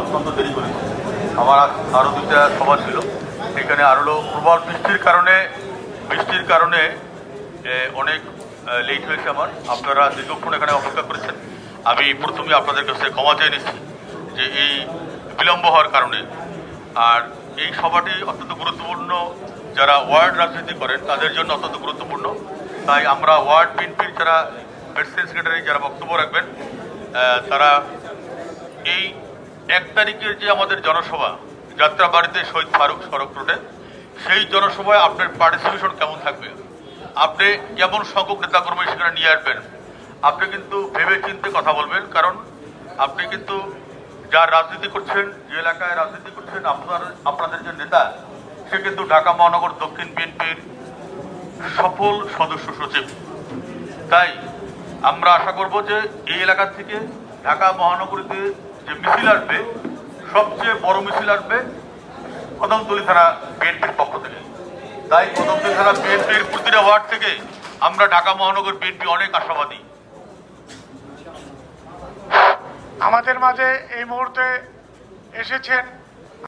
অত্যন্ত দেরি করেছে। আমার আরও দুইটা সভা ছিল, এখানে আরও প্রবল বৃষ্টির কারণে অনেক লেট হয়েছে আমার। আপনারা দীর্ঘক্ষণ এখানে অপেক্ষা করেছেন। আমি প্রথমে আপনাদের কাছে ক্ষমা চেয়ে নিচ্ছি যে এই বিলম্ব হওয়ার কারণে। আর এই সভাটি অত্যন্ত গুরুত্বপূর্ণ, যারা ওয়ার্ড রাজনীতি করেন তাদের জন্য অত্যন্ত গুরুত্বপূর্ণ। তাই আমরা ওয়ার্ড বিএনপির যারা প্রেসিডেন্ট সেক্রেটারি যারা বক্তব্য রাখবেন, তারা এই 1 তারিখের যে আমাদের জনসভা যাত্রাবাড়িতে শহীদ ফারুক সড়ক রোডে, সেই জনসভায় আপনার পার্টিসিপেশন কেমন থাকবে, আপনি কেমন সংখ্যক নেতাকর্মী সেখানে নিয়ে আসবেন, আপনি কিন্তু ভেবে চিন্তে কথা বলবেন। কারণ আপনি কিন্তু যার রাজনীতি করছেন, যে এলাকায় রাজনীতি করছেন, আপনাদের যে নেতা, সে কিন্তু ঢাকা মহানগর দক্ষিণ বিএনপির সফল সদস্য সচিব। তাই আমরা আশা করব যে এই এলাকা থেকে ঢাকা মহানগরীতে যে মিছিল আসবে, সবচেয়ে বড় মিছিল আসবে কদমতলী থানা বিএনপির পক্ষ থেকে। তাই কদমতলী থানা বিএনপির প্রতিটা ওয়ার্ড থেকে আমরা ঢাকা মহানগর বিএনপি অনেক আশাবাদী। আমাদের মাঝে এই মুহূর্তে এসেছেন